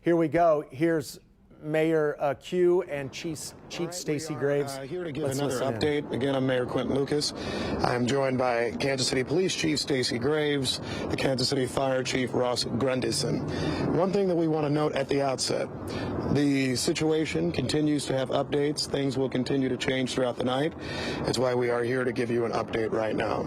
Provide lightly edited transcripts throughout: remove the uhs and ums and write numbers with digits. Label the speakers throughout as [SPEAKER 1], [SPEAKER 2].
[SPEAKER 1] Here we go. Here's Mayor Q and Chief Stacey Graves.
[SPEAKER 2] Here to give another update. Again, I'm Mayor Quentin Lucas. I'm joined by Kansas City Police Chief Stacey Graves, the Kansas City Fire Chief Ross Grundyson. One thing that we want to note at the outset, the situation continues to have updates. Things will continue to change throughout the night. That's why we are here to give you an update right now.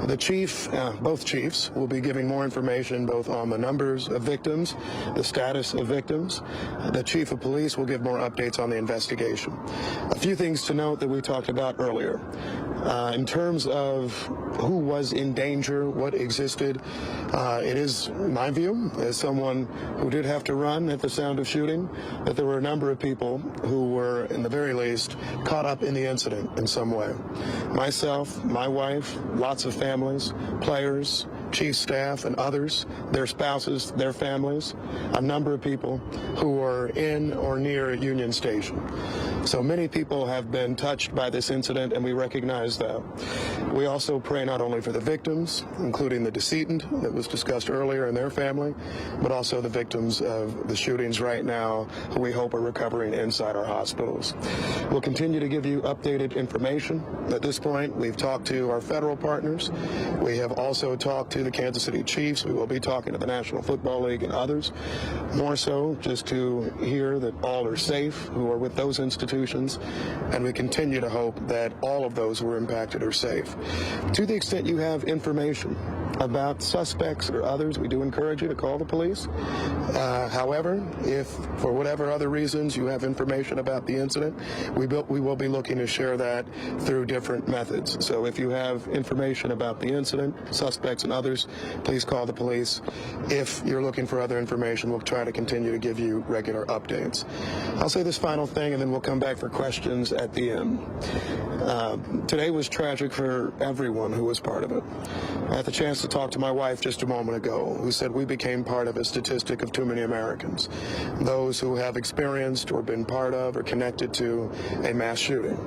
[SPEAKER 2] The chief, both chiefs, will be giving more information both on the numbers of victims, the status of victims. The Chief of Police will give more updates on the investigation. A few things to note that we talked about earlier. In terms of who was in danger, what existed, it is my view, as someone who did have to run at the sound of shooting, that there were a number of people who were, in the very least, caught up in the incident in some way. Myself, my wife, lots of families, players, chief staff, and others, their spouses, their families, a number of people who were in or near Union Station. So many people have been touched by this incident, and we recognize that. We also pray not only for the victims, including the decedent that was discussed earlier and their family, but also the victims of the shootings right now, who we hope are recovering inside our hospitals. We'll continue to give you updated information. At this point, we've talked to our federal partners. We have also talked to the Kansas City Chiefs. We will be talking to the National Football League and others. More so, just to hear that all are safe who are with those institutions, and we continue to hope that all of those who were impacted are safe. To the extent you have information about suspects or others, we do encourage you to call the police. However, if for whatever other reasons you have information about the incident, we will be looking to share that through different methods. So if you have information about the incident, suspects and others, please call the police. If you're looking for other information, we'll try to continue to give you regular updates. I'll say this final thing, and then we'll come back for questions at the end. Today was tragic for everyone who was part of it. I had the chance to talk to my wife just a moment ago, who said we became part of a statistic of too many Americans, those who have experienced or been part of or connected to a mass shooting.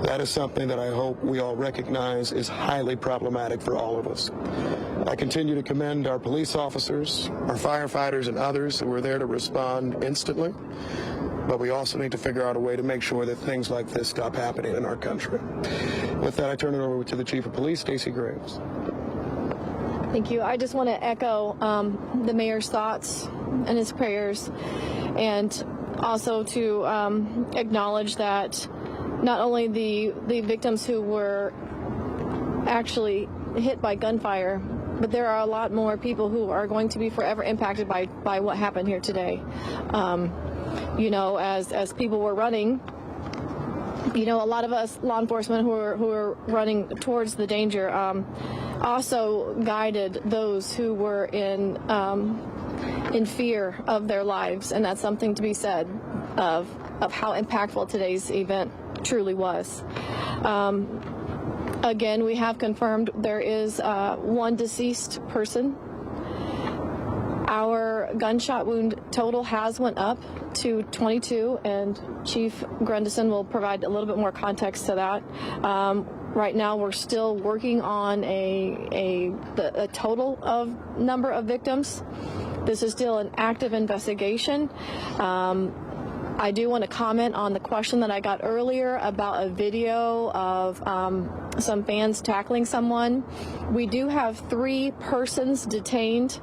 [SPEAKER 2] That is something that I hope we all recognize is highly problematic for all of us. I continue to commend our police officers, our firefighters, and others who were there to respond instantly. But we also need to figure out a way to make sure that things like this stop happening in our country. With that, I turn it over to the Chief of Police, Stacey Graves.
[SPEAKER 3] Thank you. I just want to echo the mayor's thoughts and his prayers, and also to acknowledge that not only the victims who were actually hit by gunfire, but there are a lot more people who are going to be forever impacted by what happened here today. You know, as people were running, you know, a lot of us law enforcement who are running towards the danger also guided those who were in fear of their lives, and that's something to be said of how impactful today's event truly was. Again, we have confirmed there is one deceased person. Our gunshot wound total has went up to 22, and Chief Grundyson will provide a little bit more context to that. Right now, we're still working on a total of number of victims. This is still an active investigation. I do want to comment on the question that I got earlier about a video of some fans tackling someone. We do have 3 persons detained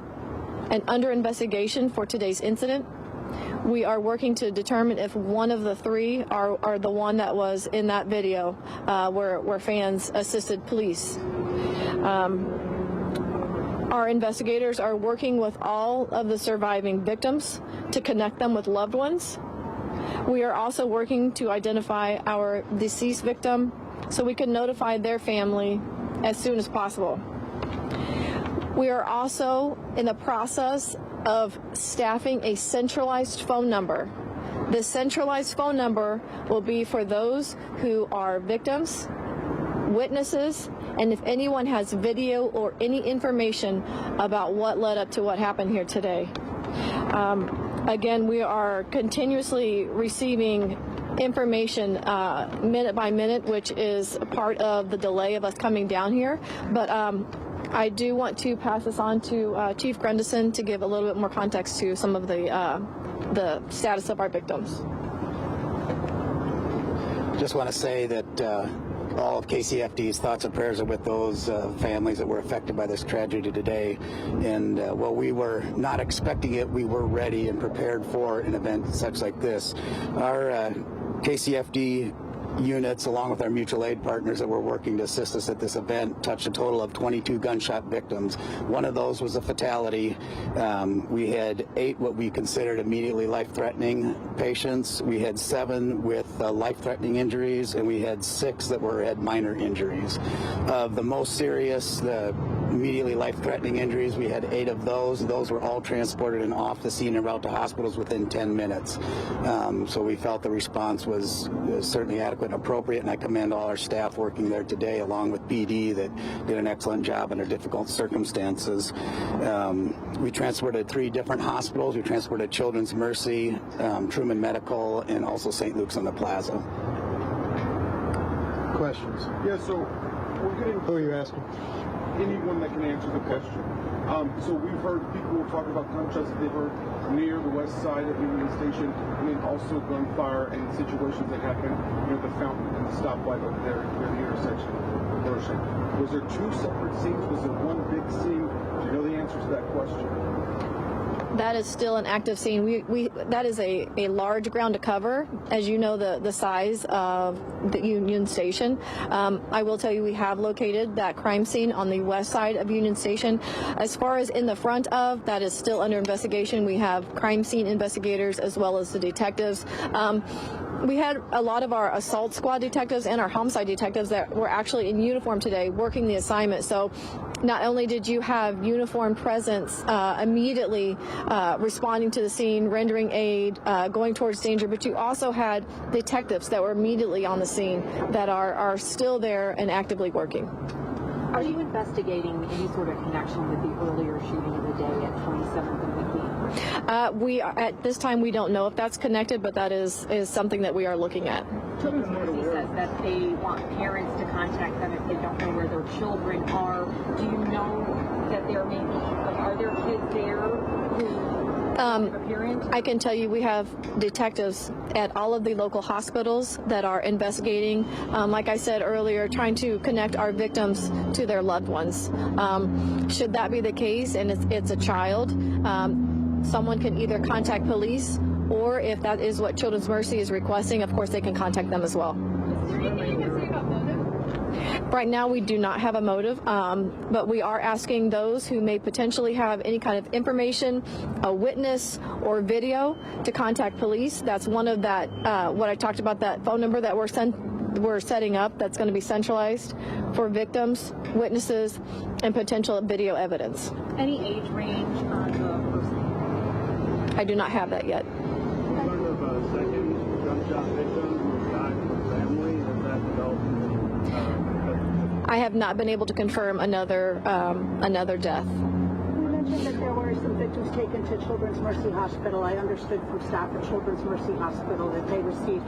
[SPEAKER 3] and under investigation for today's incident. We are working to determine if one of the 3 are the one that was in that video where fans assisted police. Our investigators are working with all of the surviving victims to connect them with loved ones. We are also working to identify our deceased victim so we can notify their family as soon as possible. We are also in the process of staffing a centralized phone number. This centralized phone number will be for those who are victims, witnesses, and if anyone has video or any information about what led up to what happened here today. Again, we are continuously receiving information minute by minute, which is part of the delay of us coming down here. But I do want to pass this on to Chief Grandison to give a little bit more context to some of the status of our victims.
[SPEAKER 4] Just want to say that all of KCFD's thoughts and prayers are with those families that were affected by this tragedy today. And while we were not expecting it, we were ready and prepared for an event such like this. Our KCFD units, along with our mutual aid partners that were working to assist us at this event, touched a total of 22 gunshot victims. One of those was a fatality. We had 8 what we considered immediately life-threatening patients. We had 7 with life-threatening injuries, and we had 6 that had minor injuries. Of the most serious, the immediately life-threatening injuries, we had 8 of those. Those were all transported and off the scene and route to hospitals within 10 minutes. So we felt the response was certainly adequate and appropriate, and I commend all our staff working there today, along with PD, that did an excellent job under difficult circumstances. We transported 3 different hospitals. We transported Children's Mercy, Truman Medical, and also St. Luke's on the Plaza.
[SPEAKER 2] Questions?
[SPEAKER 5] Yeah, so we're getting
[SPEAKER 2] Who are you asking?
[SPEAKER 5] anyone that can answer the question. So we've heard people talk about gunshots that they've heard near the west side of Union Station, and then also gunfire and situations that happen near the fountain and the stoplight over there near the intersection of Pershing. Was there 2 separate scenes? Was there one big scene? Do you know the answer to that question?
[SPEAKER 3] That is still an active scene. That is a large ground to cover, as you know, the size of the Union Station. I will tell you, we have located that crime scene on the west side of Union Station. As far as in the front of, that is still under investigation. We have crime scene investigators as well as the detectives. We had a lot of our assault squad detectives and our homicide detectives that were actually in uniform today working the assignment. So not only did you have uniformed presence immediately responding to the scene, rendering aid, going towards danger, but you also had detectives that were immediately on the scene that are still there and actively working.
[SPEAKER 6] Are you investigating any sort of connection with the earlier shooting of the day at 27th and McLean?
[SPEAKER 3] We are, at this time, we don't know if that's connected, but that is something that we are looking at.
[SPEAKER 6] Children's Mercy says that they want parents to contact them if they don't know where their children are. Do you know that are there kids there who have a parent?
[SPEAKER 3] I can tell you we have detectives at all of the local hospitals that are investigating, like I said earlier, trying to connect our victims to their loved ones. Should that be the case and it's a child, someone can either contact police, or if that is what Children's Mercy is requesting, of course they can contact them as well. Right now we do not have a motive, but we are asking those who may potentially have any kind of information, a witness or video, to contact police. That's one of that, what I talked about, that phone number that we're setting up that's going to be centralized for victims, witnesses, and potential video evidence.
[SPEAKER 6] Any age range on the person?
[SPEAKER 3] I do not have that yet.
[SPEAKER 5] Learned of a second gunshot victim who died in the family. Has that developed?
[SPEAKER 3] I have not been able to confirm another death.
[SPEAKER 7] You mentioned that there were some victims taken to Children's Mercy Hospital. I understood from staff at Children's Mercy Hospital that they received,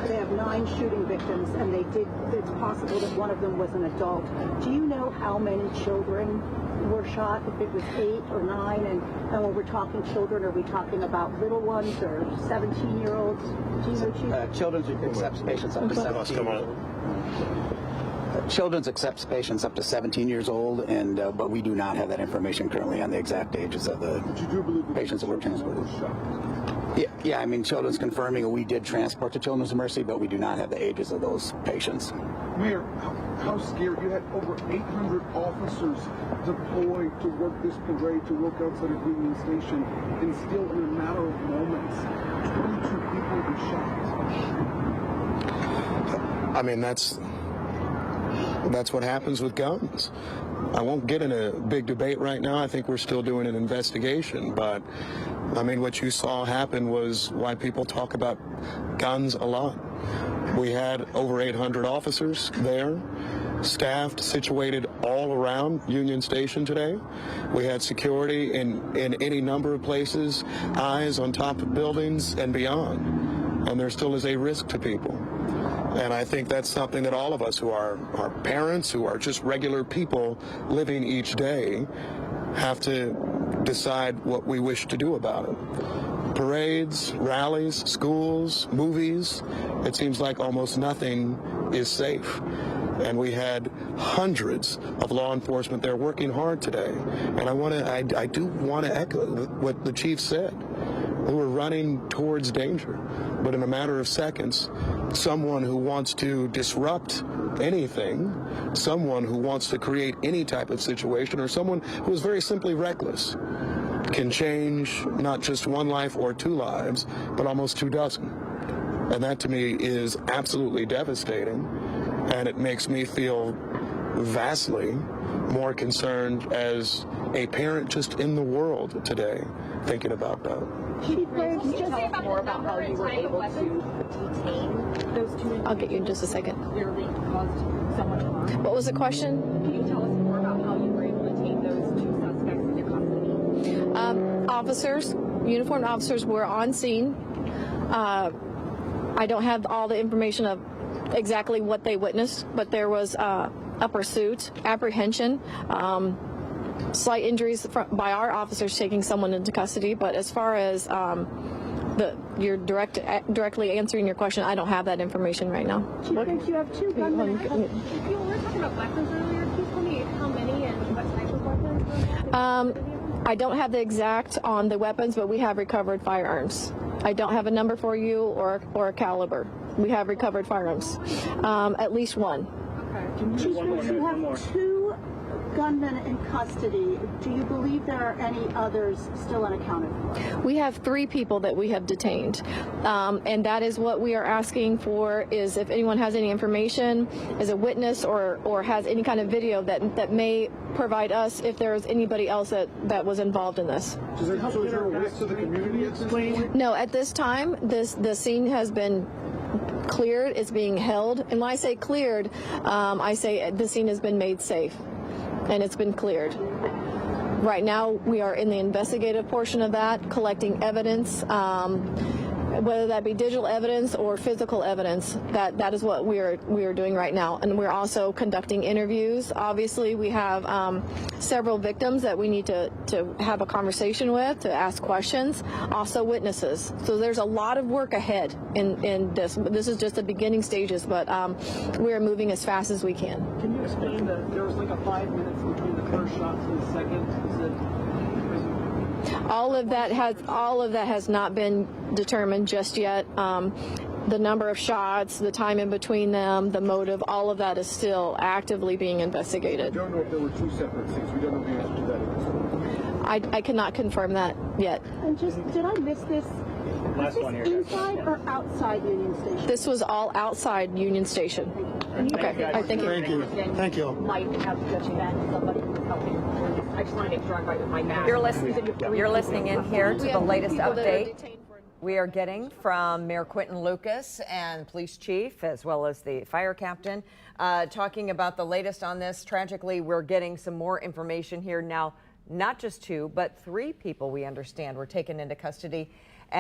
[SPEAKER 7] they have 9 shooting victims, and it's possible that one of them was an adult. Do you know how many children were shot, if it was 8 or 9, and when we're talking children, are we talking about little ones or 17-year-olds? Do you know, Chief?
[SPEAKER 4] Children's accepts patients up to 17. Children's accepts patients up to 17 years old, and but we do not have that information currently on the exact ages of the patients that were transported. Yeah, I mean, Children's confirming we did transport to Children's Mercy, but we do not have the ages of those patients.
[SPEAKER 5] Mayor, how scared? You had over 800 officers deployed to work this parade, to work outside of Union Station, and still in a matter of moments, 22 people were shot.
[SPEAKER 2] I mean, that's what happens with guns. I won't get in a big debate right now. I think we're still doing an investigation, but I mean, what you saw happen was why people talk about guns a lot. We had over 800 officers there, staffed, situated all around Union Station today. We had security in any number of places, eyes on top of buildings and beyond. And there still is a risk to people. And I think that's something that all of us who are parents, who are just regular people living each day, have to decide what we wish to do about it. Parades, rallies, schools, movies, it seems like almost nothing is safe. And we had hundreds of law enforcement there working hard today. And I do want to echo what the chief said. We were running towards danger, but in a matter of seconds, someone who wants to disrupt anything, someone who wants to create any type of situation, or someone who is very simply reckless, can change not just one life or two lives, but almost 24. And that to me is absolutely devastating, and it makes me feel vastly more concerned as a parent just in the world today thinking about that.
[SPEAKER 7] Chief Graves,
[SPEAKER 6] Can you tell us more about how you were able to detain those two individuals?
[SPEAKER 3] I'll get you in just a second.
[SPEAKER 6] Clearly caused so much harm.
[SPEAKER 3] What was the question?
[SPEAKER 6] Can you tell us more about how you were able to detain those two suspects into custody?
[SPEAKER 3] Officers, uniformed officers were on scene. I don't have all the information of exactly what they witnessed, but there was a pursuit, apprehension, slight injuries by our officers taking someone into custody. But as far as you're directly answering your question, I don't have that information right now.
[SPEAKER 7] Chief Graves, you have two gunmen.
[SPEAKER 8] You were talking about weapons earlier. Can you tell me how many and what type of weapons?
[SPEAKER 3] I don't have the exact on the weapons, but we have recovered firearms. I don't have a number for you or a caliber. We have recovered firearms, at least one.
[SPEAKER 7] Chief Graves, you have two gunmen in custody. Do you believe there are any others still unaccounted for?
[SPEAKER 3] We have 3 people that we have detained, and that is what we are asking for, is if anyone has any information, is a witness or has any kind of video that may provide us if there is anybody else that was involved in this.
[SPEAKER 5] So is there a risk to the community at this point?
[SPEAKER 3] No, at this time, the scene has been cleared. It's being held, and when I say cleared, I say the scene has been made safe, and it's been cleared. Right now, we are in the investigative portion of that, collecting evidence, whether that be digital evidence or physical evidence. That is what we are doing right now, and we're also conducting interviews. Obviously, we have several victims that we need to have a conversation with, to ask questions. Also, witnesses. So there's a lot of work ahead in this. This is just the beginning stages, but we are moving as fast as we can.
[SPEAKER 9] Can you explain that there was like a 5 minutes between the first shot to the second?
[SPEAKER 3] All of that has not been determined just yet. The number of shots, the time in between them, the motive, all of that is still actively being investigated.
[SPEAKER 5] We don't know if there were 2 separate scenes. We don't know the answer to that at this point.
[SPEAKER 3] I cannot confirm that yet.
[SPEAKER 7] And just, did I miss this? Was this inside or outside Union Station?
[SPEAKER 3] This was all outside Union Station. Okay, all right, thank you.
[SPEAKER 2] Thank you. Thank you.
[SPEAKER 6] Might have just been somebody who was helping police. I just want to make sure I'm right with my math.
[SPEAKER 10] You're listening in here to
[SPEAKER 3] We
[SPEAKER 10] the
[SPEAKER 3] have
[SPEAKER 10] latest
[SPEAKER 3] people that are
[SPEAKER 10] update
[SPEAKER 3] detained for-
[SPEAKER 10] we are getting from Mayor Quentin Lucas and police chief, as well as the fire captain, talking about the latest on this. Tragically, we're getting some more information here now. Not just 2, but 3 people, we understand, were taken into custody